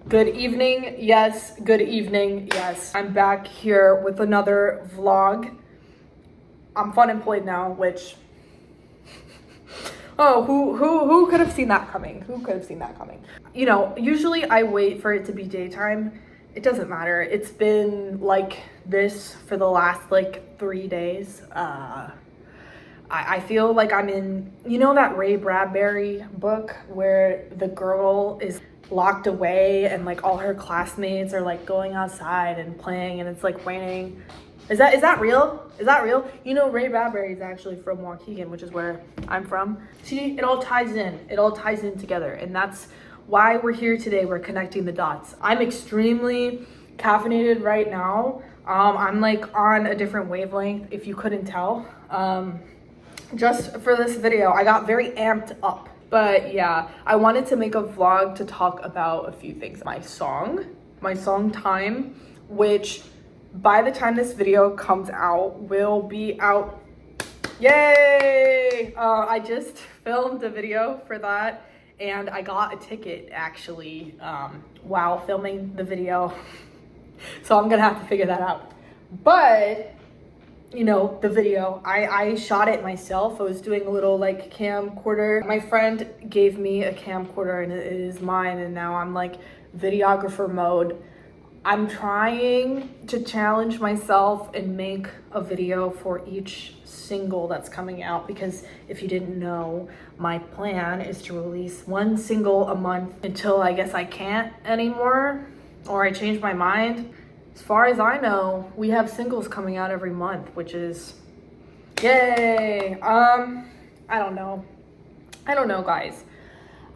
Good evening, yes. Good evening, yes. I'm back here with another vlog. I'm fun employed now, which oh, who could have seen that coming? Who could have seen that coming? You know, usually I wait for it to be daytime. It doesn't matter. It's been like this for the last like 3 days. I feel like I'm in, you know, that Ray Bradbury book where the girl is locked away and like all her classmates are like going outside and playing and it's like raining. Is that real? Is that real? You know, Ray Bradbury is actually from Waukegan, which is where I'm from. See, it all ties in. It all ties in together. And that's why we're here today. We're connecting the dots. I'm extremely caffeinated right now. I'm like on a different wavelength, if you couldn't tell. Just for this video, I got very amped up. But yeah, I wanted to make a vlog to talk about a few things. My song Time, which by the time this video comes out will be out. Yay! I just filmed a video for that and I got a ticket actually while filming the video. So I'm gonna have to figure that out. But you know, the video, I shot it myself. I was doing a little like camcorder. My friend gave me a camcorder and it is mine, and now I'm like videographer mode. I'm trying to challenge myself and make a video for each single that's coming out, because if you didn't know, my plan is to release 1 single a month until I guess I can't anymore or I change my mind. As far as I know, we have singles coming out every month, which is yay. I don't know, guys.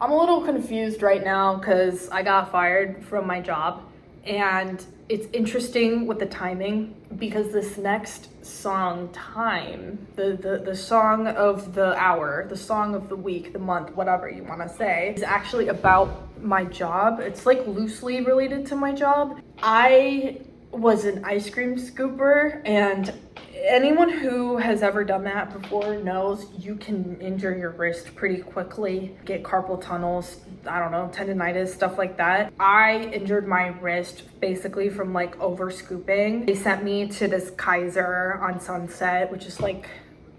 I'm a little confused right now because I got fired from my job, and it's interesting with the timing because this next song, Time, the song of the hour, the song of the week, the month, whatever you want to say, is actually about my job. It's like loosely related to my job. I was an ice cream scooper, and anyone who has ever done that before knows you can injure your wrist pretty quickly, get carpal tunnels, I don't know, tendonitis, stuff like that. I injured my wrist basically from like over scooping. They sent me to this Kaiser on Sunset, which is like,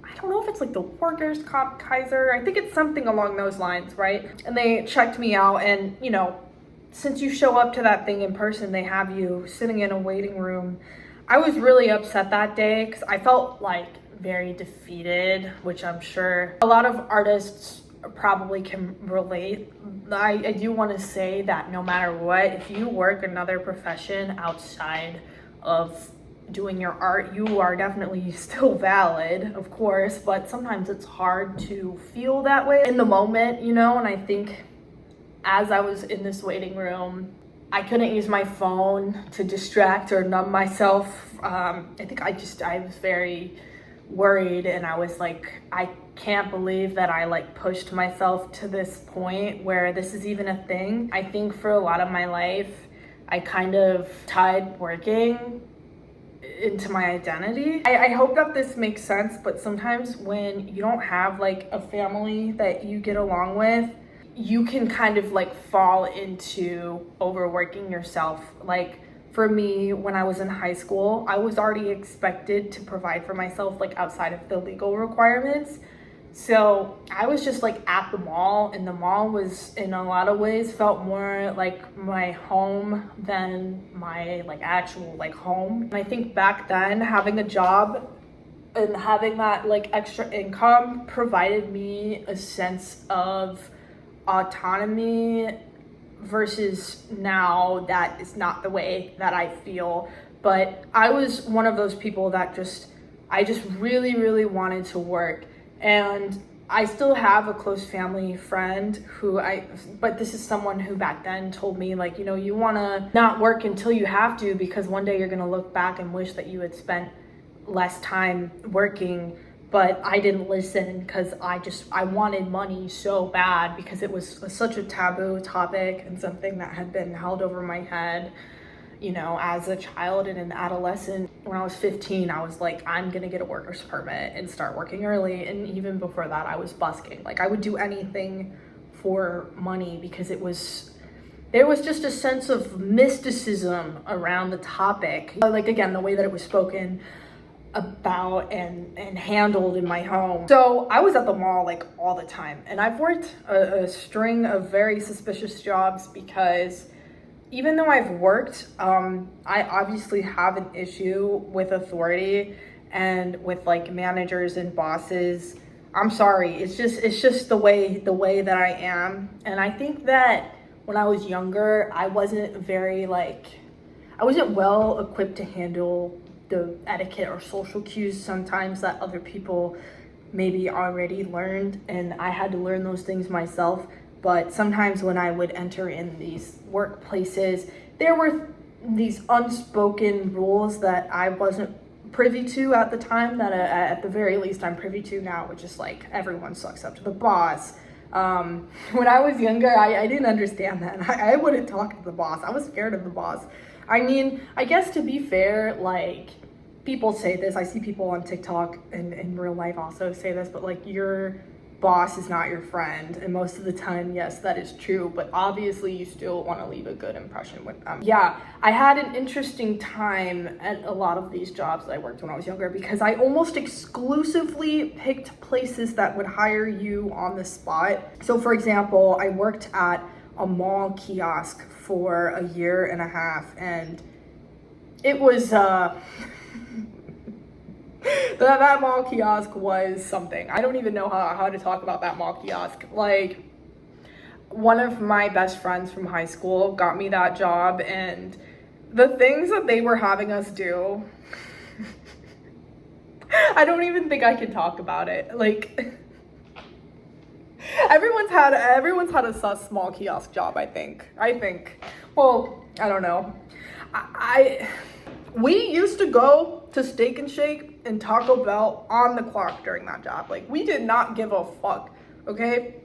I don't know if it's like the workers comp Kaiser. I think it's something along those lines, right? And they checked me out, and you know, since you show up to that thing in person, they have you sitting in a waiting room. I was really upset that day because I felt like very defeated, which I'm sure a lot of artists probably can relate. I do want to say that no matter what, if you work another profession outside of doing your art, you are definitely still valid, of course, but sometimes it's hard to feel that way in the moment, you know. And I think as I was in this waiting room, I couldn't use my phone to distract or numb myself. I think I was very worried, and I was like, I can't believe that I like pushed myself to this point where this is even a thing. I think for a lot of my life, I kind of tied working into my identity. I hope that this makes sense, but sometimes when you don't have like a family that you get along with, you can kind of like fall into overworking yourself. Like for me, when I was in high school, I was already expected to provide for myself like outside of the legal requirements. So I was just like at the mall, and the mall was in a lot of ways felt more like my home than my like actual like home. And I think back then having a job and having that like extra income provided me a sense of autonomy, versus now that is not the way that I feel. But I was one of those people that I just really wanted to work, and I still have a close family friend but this is someone who back then told me like, you know, you want to not work until you have to, because one day you're going to look back and wish that you had spent less time working. But I didn't listen because I wanted money so bad, because it was such a taboo topic and something that had been held over my head, you know, as a child and an adolescent. When I was 15, I was like, I'm gonna get a worker's permit and start working early. And even before that, I was busking. Like I would do anything for money because it was there was just a sense of mysticism around the topic. Like, again, the way that it was spoken about and handled in my home. So I was at the mall like all the time, and I've worked a string of very suspicious jobs because even though I've worked, I obviously have an issue with authority and with like managers and bosses. I'm sorry, it's just the way that I am. And I think that when I was younger, I wasn't well equipped to handle the etiquette or social cues sometimes that other people maybe already learned, and I had to learn those things myself. But sometimes when I would enter in these workplaces, there were these unspoken rules that I wasn't privy to at the time that at the very least I'm privy to now, which is like everyone sucks up to the boss. When I was younger, I didn't understand that. I wouldn't talk to the boss. I was scared of the boss. I mean, I guess to be fair, like, people say this. I see people on TikTok and in real life also say this, but like, your boss is not your friend. And most of the time, yes, that is true. But obviously, you still want to leave a good impression with them. Yeah, I had an interesting time at a lot of these jobs that I worked when I was younger because I almost exclusively picked places that would hire you on the spot. So, for example, I worked at a mall kiosk for a year and a half, and it was that mall kiosk was something. I don't even know how to talk about that mall kiosk. Like, one of my best friends from high school got me that job, and the things that they were having us do, I don't even think I can talk about it. Like, everyone's had a sus small kiosk job, I think. Well, I don't know. We used to go to Steak and Shake and Taco Bell on the clock during that job. Like, we did not give a fuck, okay?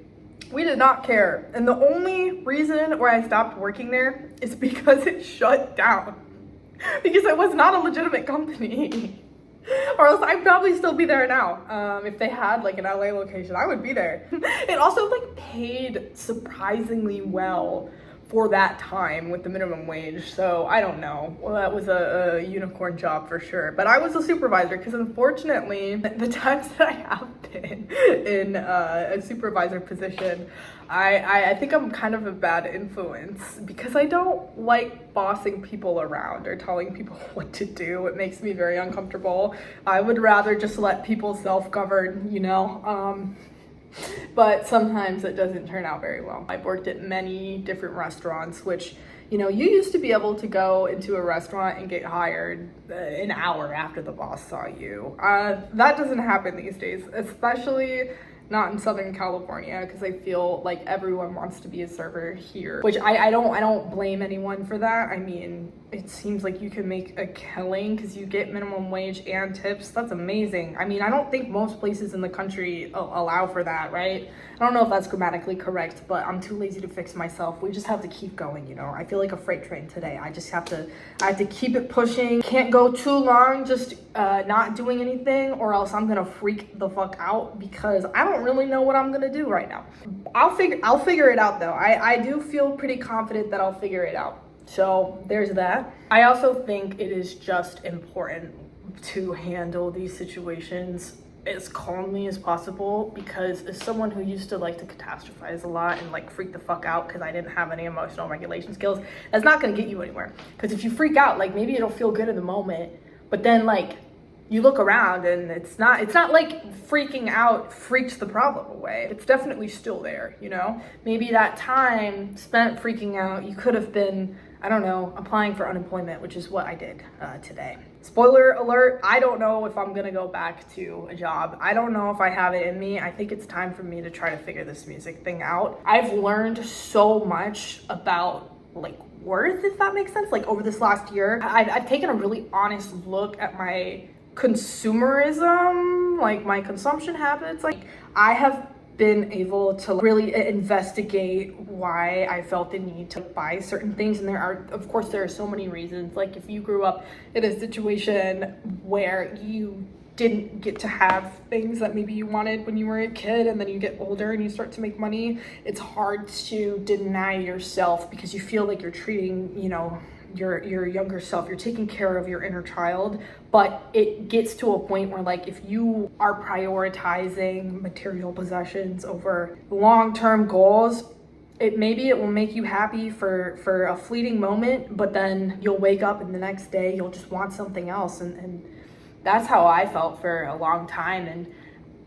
We did not care. And the only reason why I stopped working there is because it shut down. Because it was not a legitimate company. Or else I'd probably still be there now. If they had like an LA location, I would be there. It also like paid surprisingly well for that time with the minimum wage. So I don't know. Well, that was a unicorn job for sure. But I was a supervisor because unfortunately, the times that I have been in a supervisor position, I think I'm kind of a bad influence because I don't like bossing people around or telling people what to do. It makes me very uncomfortable. I would rather just let people self-govern, you know? But sometimes it doesn't turn out very well. I've worked at many different restaurants, which, you know, you used to be able to go into a restaurant and get hired an hour after the boss saw you. That doesn't happen these days, especially not in Southern California, because I feel like everyone wants to be a server here, which I don't blame anyone for that. I mean, it seems like you can make a killing because you get minimum wage and tips. That's amazing. I mean, I don't think most places in the country allow for that, right? I don't know if that's grammatically correct, but I'm too lazy to fix myself. We just have to keep going, you know? I feel like a freight train today. I have to keep it pushing. Can't go too long just not doing anything, or else I'm gonna freak the fuck out because I don't really know what I'm gonna do right now. I'll figure it out though. I do feel pretty confident that I'll figure it out. So there's that. I also think it is just important to handle these situations as calmly as possible, because as someone who used to like to catastrophize a lot and like freak the fuck out because I didn't have any emotional regulation skills, that's not going to get you anywhere. Because if you freak out, like, maybe it'll feel good in the moment, but then like you look around and it's not like freaking out freaks the problem away. It's definitely still there, you know? Maybe that time spent freaking out, you could have been, I don't know, applying for unemployment, which is what I did today. Spoiler alert, I don't know if I'm gonna go back to a job. I don't know if I have it in me. I think it's time for me to try to figure this music thing out. I've learned so much about like worth, if that makes sense. Like, over this last year, I've taken a really honest look at my consumerism, like my consumption habits. Like, I have been able to really investigate why I felt the need to buy certain things. And there are so many reasons. Like, if you grew up in a situation where you didn't get to have things that maybe you wanted when you were a kid, and then you get older and you start to make money, it's hard to deny yourself because you feel like you're treating, you know, your younger self, you're taking care of your inner child. But it gets to a point where, like, if you are prioritizing material possessions over long-term goals, maybe it will make you happy for a fleeting moment, but then you'll wake up and the next day you'll just want something else. And that's how I felt for a long time. And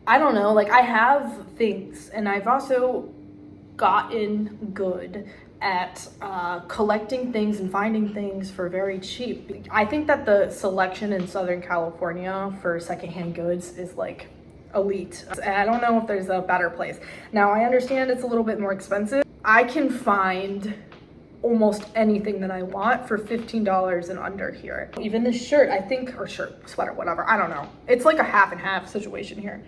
I don't know, like, I have things, and I've also gotten good at collecting things and finding things for very cheap. I think that the selection in Southern California for secondhand goods is like elite. I don't know if there's a better place. Now, I understand it's a little bit more expensive. I can find almost anything that I want for $15 and under here. Even this shirt, I think, or shirt, sweater, whatever, I don't know. It's like a half and half situation here.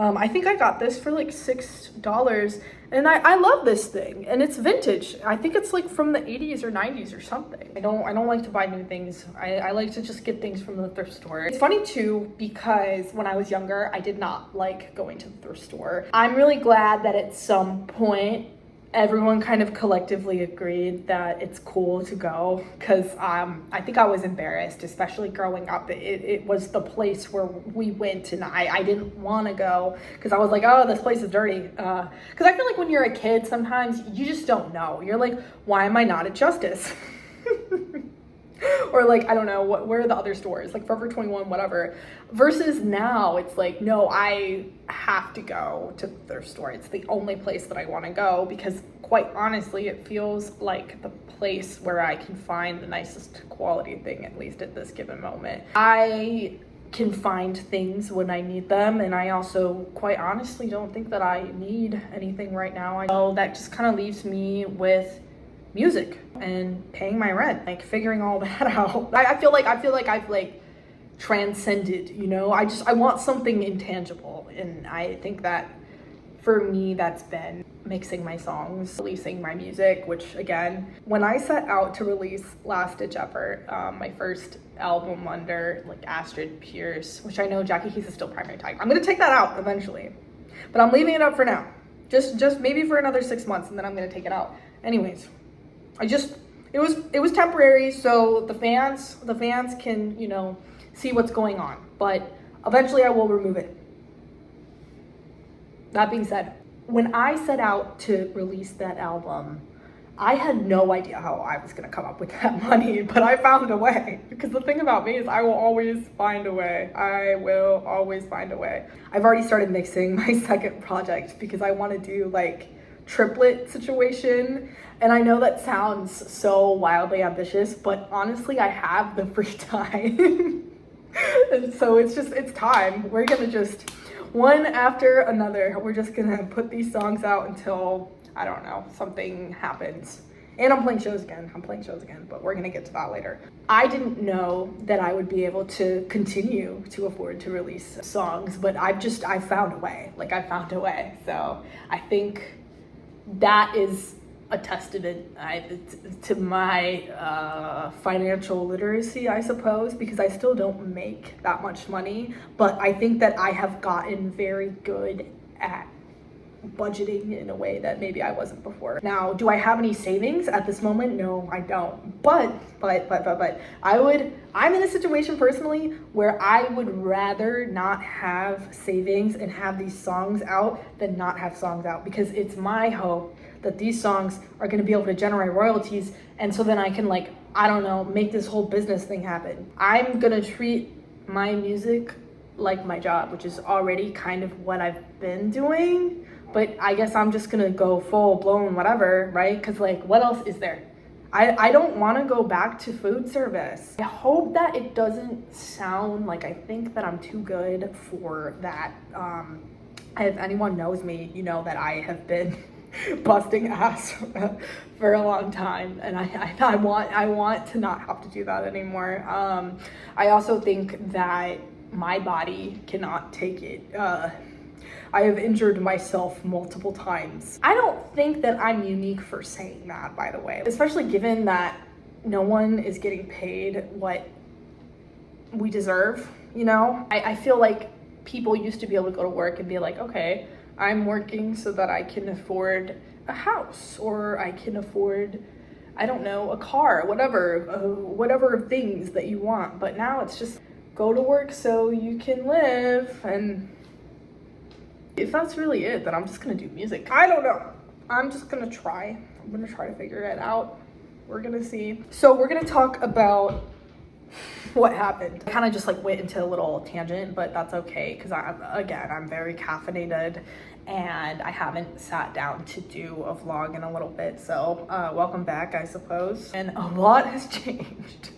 I think I got this for like $6, and I love this thing, and it's vintage. I think it's like from the 80s or 90s or something. I don't like to buy new things. I like to just get things from the thrift store. It's funny too, because when I was younger, I did not like going to the thrift store. I'm really glad that at some point everyone kind of collectively agreed that it's cool to go, because I think I was embarrassed, especially growing up. It was the place where we went, and I didn't want to go because I was like, oh, this place is dirty. Because I feel like when you're a kid, sometimes you just don't know. You're like, why am I not at Justice? Or like, I don't know, where are the other stores? Like Forever 21, whatever. Versus now, it's like, no, I have to go to the thrift store. It's the only place that I want to go, because quite honestly, it feels like the place where I can find the nicest quality thing, at least at this given moment. I can find things when I need them, and I also quite honestly don't think that I need anything right now. So that just kind of leaves me with music and paying my rent, like figuring all that out. I feel like I've like transcended, you know. I want something intangible, and I think that for me that's been mixing my songs, releasing my music, which again, when I set out to release Last Ditch Effort, my first album under like Astrid Pierce, which I know Jackie Keys is still primary tag. I'm gonna take that out eventually, but I'm leaving it up for now. Just maybe for another 6 months, and then I'm gonna take it out. Anyways, it was temporary, so the fans can, you know, see what's going on, but eventually I will remove it. That being said, when I set out to release that album, I had no idea how I was gonna come up with that money, but I found a way. Because the thing about me is I will always find a way. I will always find a way. I've already started mixing my second project because I want to do like triplet situation, and I know that sounds so wildly ambitious, but honestly I have the free time. And so it's time. We're gonna just one after another, we're just gonna put these songs out until, I don't know, something happens. And I'm playing shows again, but we're gonna get to that later. I didn't know that I would be able to continue to afford to release songs, but I found a way. Like, I found a way. So I think that is a testament to my financial literacy, I suppose, because I still don't make that much money, but I think that I have gotten very good at budgeting in a way that maybe I wasn't before. Now, do I have any savings at this moment? No, I don't. But I'm in a situation personally where I would rather not have savings and have these songs out than not have songs out, because it's my hope that these songs are going to be able to generate royalties, and so then I can, like, I don't know, make this whole business thing happen. I'm going to treat my music like my job, which is already kind of what I've been doing, but I guess I'm just going to go full blown whatever, right? Because, like, what else is there? I don't want to go back to food service. I hope that it doesn't sound like I think that I'm too good for that. If anyone knows me, you know that I have been busting ass for a long time, and I want to not have to do that anymore. I also think that my body cannot take it. I have injured myself multiple times. I don't think that I'm unique for saying that, by the way, especially given that no one is getting paid what we deserve. you know? I feel like people used to be able to go to work and be like, okay, I'm working so that I can afford a house, or I can afford, I don't know, a car, whatever things that you want. But now it's just go to work so you can live. And if that's really it, then I'm just gonna do music. I don't know. I'm just gonna try. I'm gonna try to figure it out. We're gonna see. So we're gonna talk about what happened. I kind of just like went into a little tangent, but that's okay because I'm very caffeinated and I haven't sat down to do a vlog in a little bit. So welcome back, I suppose. And a lot has changed.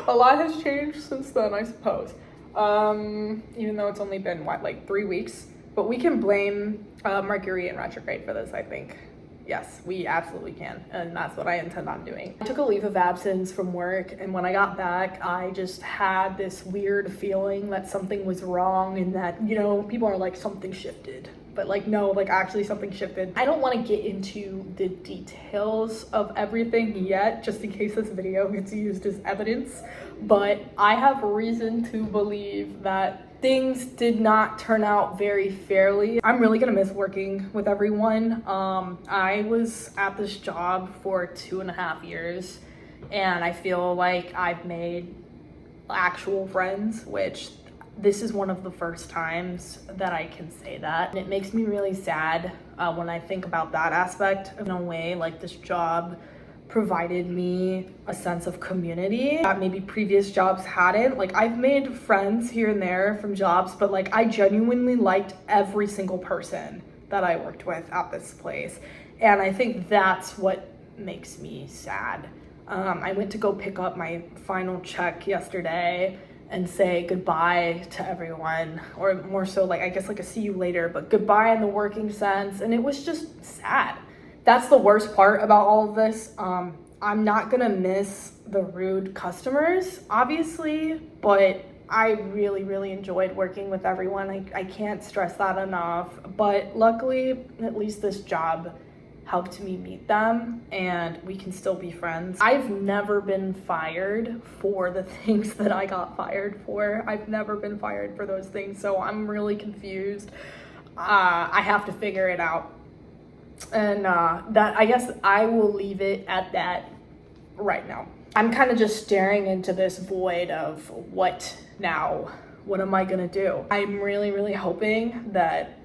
A lot has changed since then, I suppose. Even though it's only been what, like 3 weeks, but we can blame Mercury in retrograde for this, I think. Yes, we absolutely can, and that's what I intend on doing. I took a leave of absence from work, and when I got back, I just had this weird feeling that something was wrong and that, you know, people are like, something shifted. But like, no, like actually something shifted. I don't want to get into the details of everything yet, just in case this video gets used as evidence, but I have reason to believe that things did not turn out very fairly. I'm really gonna miss working with everyone. I was at this job for 2.5 years, and I feel like I've made actual friends, which this is one of the first times that I can say that. And it makes me really sad when I think about that aspect. In a way, like this job provided me a sense of community that maybe previous jobs hadn't. Like I've made friends here and there from jobs, but like I genuinely liked every single person that I worked with at this place. And I think that's what makes me sad. I went to go pick up my final check yesterday and say goodbye to everyone, or more so like, I guess like a see you later, but goodbye in the working sense. And it was just sad. That's the worst part about all of this. I'm not gonna miss the rude customers, obviously, but I really, really enjoyed working with everyone. I can't stress that enough. But luckily, at least this job helped me meet them and we can still be friends. I've never been fired for the things that I got fired for. I've never been fired for those things, so I'm really confused. I have to figure it out. And that, I guess I will leave it at that right now. I'm kind of just staring into this void of what now? What am I gonna do? I'm really, really hoping that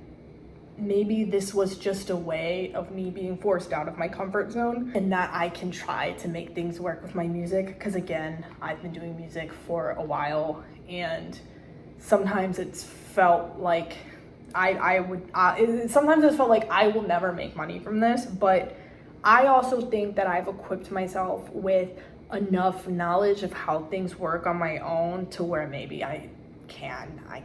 maybe this was just a way of me being forced out of my comfort zone and that I can try to make things work with my music. Because again, I've been doing music for a while and sometimes it's felt like sometimes it's felt like I will never make money from this, but I also think that I've equipped myself with enough knowledge of how things work on my own to where maybe I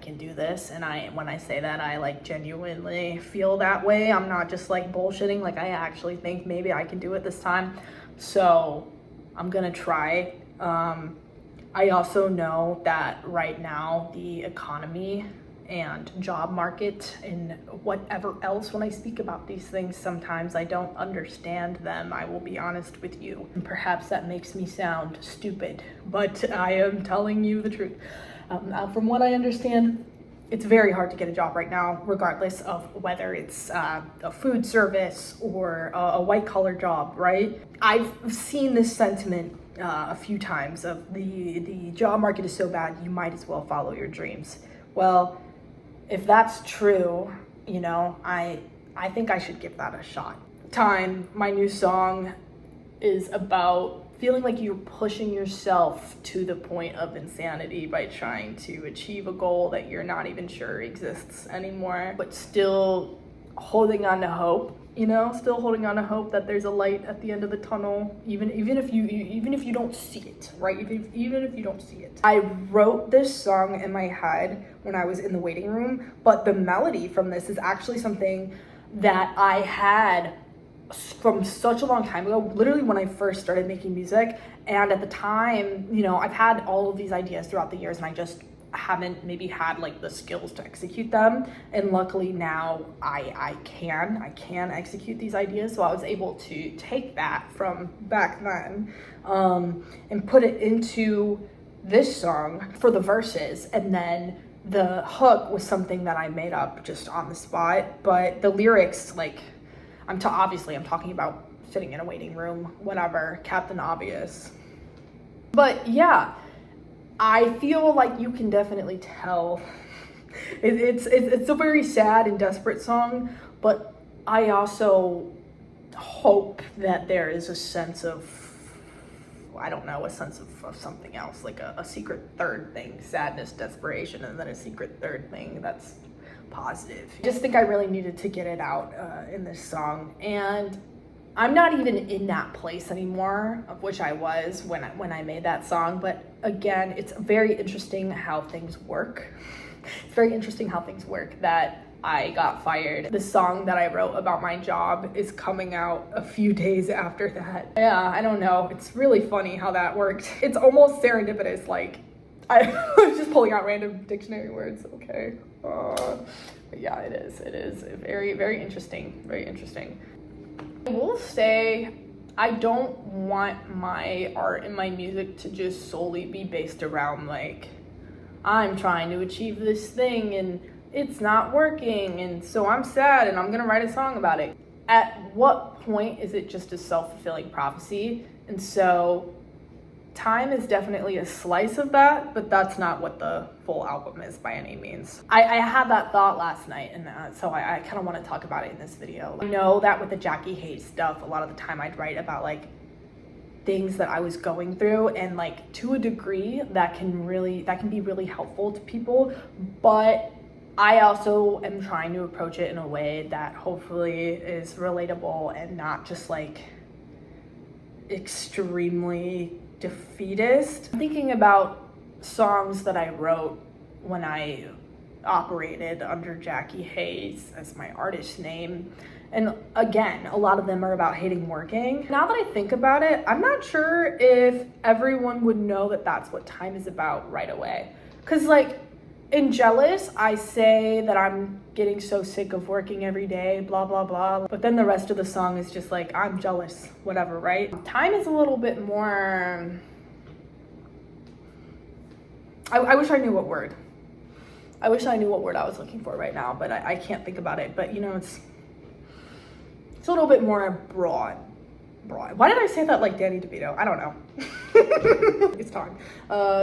can do this. And when I say that, I like genuinely feel that way. I'm not just like bullshitting, like I actually think maybe I can do it this time. So I'm gonna try. I also know that right now the economy and job market and whatever else, when I speak about these things, sometimes I don't understand them. I will be honest with you. And perhaps that makes me sound stupid, but I am telling you the truth. From what I understand, it's very hard to get a job right now, regardless of whether it's a food service or a white collar job, right? I've seen this sentiment a few times of the job market is so bad, you might as well follow your dreams. Well, if that's true, you know, I think I should give that a shot. Time, my new song, is about feeling like you're pushing yourself to the point of insanity by trying to achieve a goal that you're not even sure exists anymore, but still holding on to hope, you know, still holding on to hope that there's a light at the end of the tunnel, even if you don't see it, right? Even if you don't see it. I wrote this song in my head when I was in the waiting room, but the melody from this is actually something that I had from such a long time ago, literally when I first started making music. And at the time, you know, I've had all of these ideas throughout the years and I just haven't maybe had like the skills to execute them. And luckily now I can execute these ideas. So I was able to take that from back then and put it into this song for the verses, and then the hook was something that I made up just on the spot. But the lyrics, like, obviously I'm talking about sitting in a waiting room, whatever, Captain Obvious. But yeah, I feel like you can definitely tell it's a very sad and desperate song, but I also hope that there is a sense of, I don't know, a sense of something else, like a secret third thing, sadness, desperation, and then a secret third thing that's positive. I just think I really needed to get it out in this song, and I'm not even in that place anymore, of which I was when I made that song. But again, it's very interesting how things work. It's very interesting how things work that I got fired. The song that I wrote about my job is coming out a few days after that. Yeah, I don't know. It's really funny how that worked. It's almost serendipitous. Like, I was just pulling out random dictionary words. Okay. But yeah, it is very, very interesting. Very interesting. I will say, I don't want my art and my music to just solely be based around, like, I'm trying to achieve this thing and it's not working, and so I'm sad and I'm gonna write a song about it. At what point is it just a self-fulfilling prophecy? And so Time is definitely a slice of that, but that's not what the full album is by any means. I had that thought last night, and so I kind of want to talk about it in this video. I know that with the Jackie Hayes stuff, a lot of the time I'd write about, like, things that I was going through, and, like, to a degree that can be really helpful to people, but I also am trying to approach it in a way that hopefully is relatable and not just, like, extremely defeatist. I'm thinking about songs that I wrote when I operated under Jackie Hayes as my artist name. And again, a lot of them are about hating working. Now that I think about it, I'm not sure if everyone would know that that's what Time is about right away. Because, like, in Jealous, I say that I'm getting so sick of working every day, blah, blah, blah. But then the rest of the song is just like, I'm jealous, whatever, right? Time is a little bit more, I wish I knew what word. I wish I knew what word I was looking for right now, but I can't think about it. But, you know, it's a little bit more broad. Why did I say that like Danny DeVito? I don't know. It's time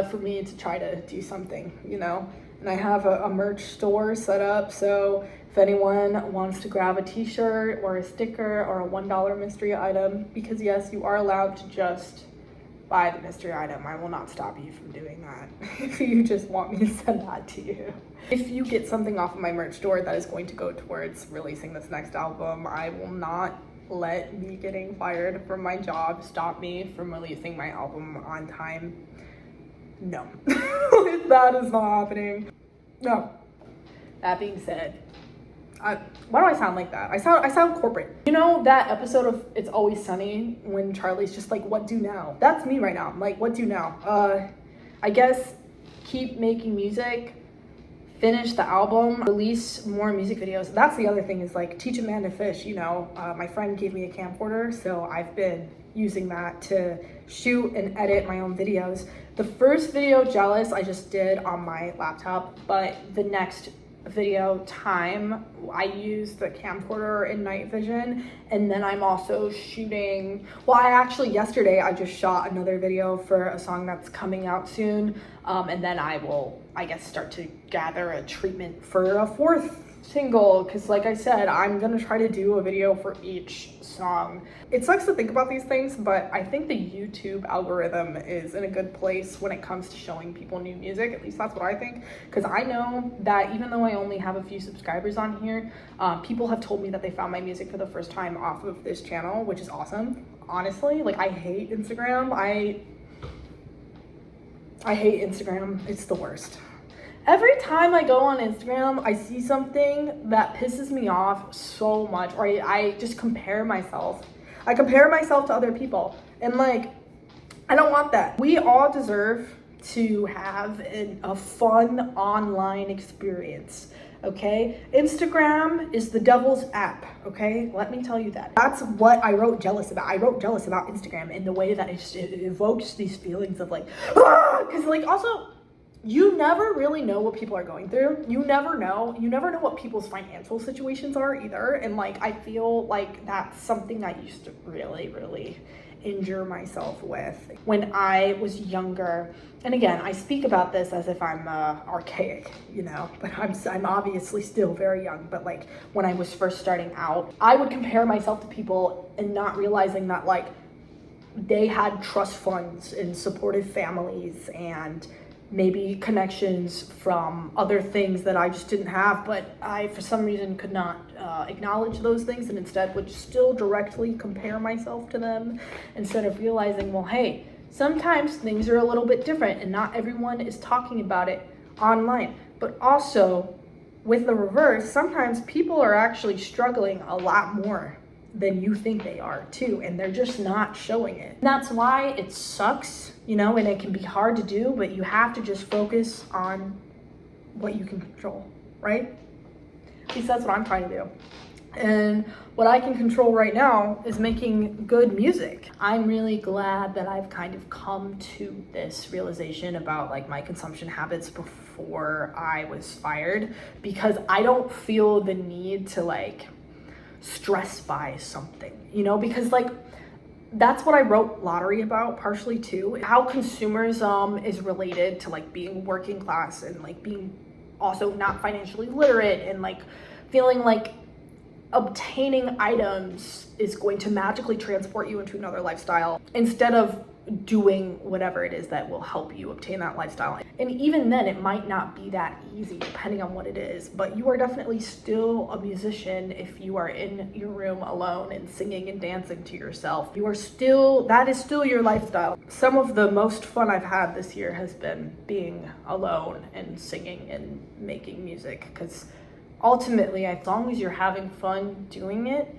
for me to try to do something, you know? And I have a merch store set up, so if anyone wants to grab a t-shirt or a sticker or a $1 mystery item, because yes, you are allowed to just buy the mystery item. I will not stop you from doing that if you just want me to send that to you. If you get something off of my merch store that is going to go towards releasing this next album, I will not let me getting fired from my job stop me from releasing my album on time. No. That is not happening. No. That being said, why do I sound like that? I sound corporate. You know that episode of It's Always Sunny when Charlie's just like, what do now? That's me right now. I'm like, what do now? I guess keep making music, finish the album, release more music videos. That's the other thing, is like, teach a man to fish, you know. My friend gave me a camcorder, so I've been using that to shoot and edit my own videos. The first video, Jealous, I just did on my laptop, but the next video, Time, I used the camcorder in night vision, and then I'm also shooting, yesterday I just shot another video for a song that's coming out soon, and then I will, I guess, start to gather a treatment for a fourth single, because like I said, I'm gonna try to do a video for each song. It sucks to think about these things, but I think the YouTube algorithm is in a good place when it comes to showing people new music. At least that's what I think, because I know that even though I only have a few subscribers on here, people have told me that they found my music for the first time off of this channel, which is awesome. Honestly, like, I hate Instagram. I hate Instagram. It's the worst. Every time I go on Instagram, I see something that pisses me off so much, or I just compare myself. I compare myself to other people, and like, I don't want that. We all deserve to have a fun online experience. okay? Instagram is the devil's app, okay? Let me tell you that. That's what I wrote jealous about. I wrote jealous about Instagram in the way that it evokes these feelings of like, because like also, you never really know what people are going through. You never know what people's financial situations are either. And like, I feel like that's something that I used to really, really injure myself with when I was younger. And again, I speak about this as if I'm archaic, you know, but I'm obviously still very young. But like when I was first starting out, I would compare myself to people and not realizing that like they had trust funds and supportive families and maybe connections from other things that I just didn't have, but I, for some reason, could not acknowledge those things and instead would still directly compare myself to them instead of realizing, well, hey, sometimes things are a little bit different and not everyone is talking about it online. But also, with the reverse, sometimes people are actually struggling a lot more than you think they are too, and they're just not showing it. And that's why it sucks, you know, and it can be hard to do, but you have to just focus on what you can control, right? At least that's what I'm trying to do. And what I can control right now is making good music. I'm really glad that I've kind of come to this realization about like my consumption habits before I was fired, because I don't feel the need to like stress by something, you know, because like that's what I wrote Lottery about partially too, how consumerism is related to like being working class and like being also not financially literate and like feeling like obtaining items is going to magically transport you into another lifestyle instead of doing whatever it is that will help you obtain that lifestyle. And even then, it might not be that easy depending on what it is, but you are definitely still a musician if you are in your room alone and singing and dancing to yourself. You are still, that is still your lifestyle. Some of the most fun I've had this year has been being alone and singing and making music, because ultimately, as long as you're having fun doing it,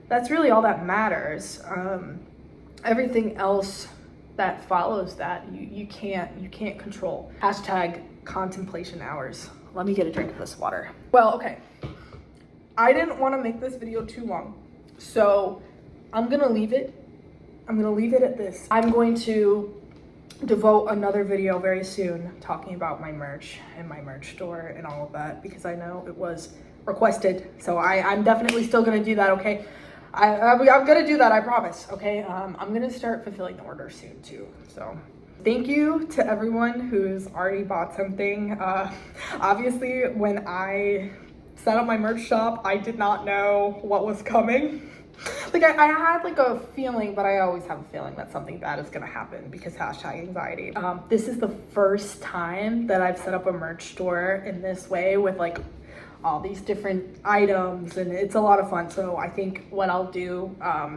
that's really all that matters. Everything else that follows that you can't control. Hashtag contemplation hours. Let me get a drink of this water. Well, okay, I didn't want to make this video too long, so I'm gonna leave it at this. I'm going to devote another video very soon talking about my merch and my merch store and all of that, because I know it was requested, so I'm definitely still gonna do that, okay? I'm gonna do that, I promise, okay? I'm gonna start fulfilling the order soon too, so. Thank you to everyone who's already bought something. Obviously, when I set up my merch shop, I did not know what was coming. Like I had like a feeling, but I always have a feeling that something bad is gonna happen because hashtag anxiety. This is the first time that I've set up a merch store in this way with like all these different items, and it's a lot of fun. So I think what I'll do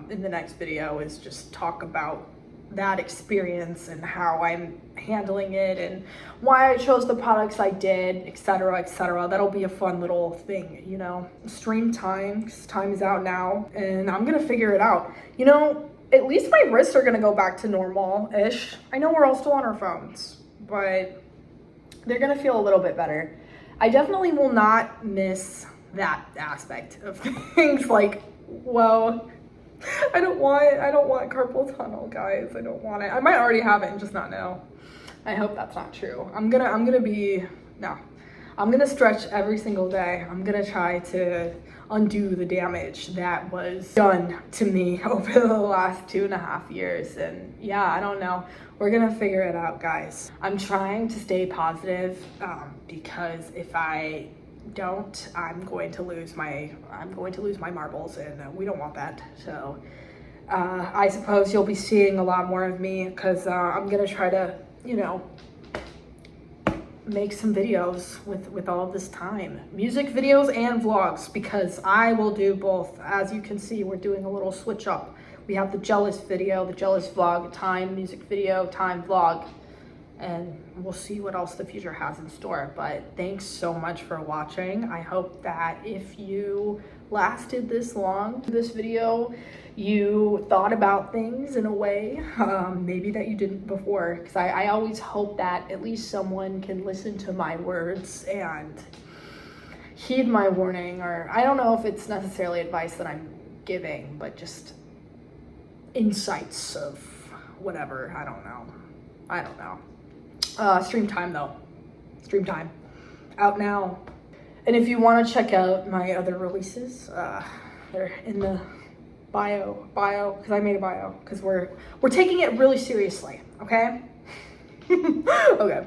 in the next video is just talk about that experience and how I'm handling it and why I chose the products I did, etc., etc. That'll be a fun little thing, you know. Stream time, 'cause time is out now, and I'm gonna figure it out. You know, at least my wrists are gonna go back to normal-ish. I know we're all still on our phones, but they're gonna feel a little bit better. I definitely will not miss that aspect of things. Like, well, I don't want carpal tunnel, guys. I don't want it. I might already have it and just not know. I hope that's not true. I'm gonna stretch every single day. I'm gonna try to undo the damage that was done to me over the last 2.5 years. And yeah, I don't know. We're gonna figure it out, guys. I'm trying to stay positive because if I don't, I'm going to lose my marbles, and we don't want that. So I suppose you'll be seeing a lot more of me because I'm gonna try to, you know, make some videos with all of this time, music videos and vlogs, because I will do both. As you can see, we're doing a little switch up. We have the Jealous video, the Jealous vlog, time music video, time vlog, and we'll see what else the future has in store. But thanks so much for watching. I hope that if you lasted this long, this video, you thought about things in a way maybe that you didn't before, because I always hope that at least someone can listen to my words and heed my warning, or I don't know if it's necessarily advice that I'm giving, but just insights of whatever. I don't know. Stream time though. Stream time. Out now. And if you want to check out my other releases, they're in the bio, because I made a bio, because we're taking it really seriously, okay? Okay.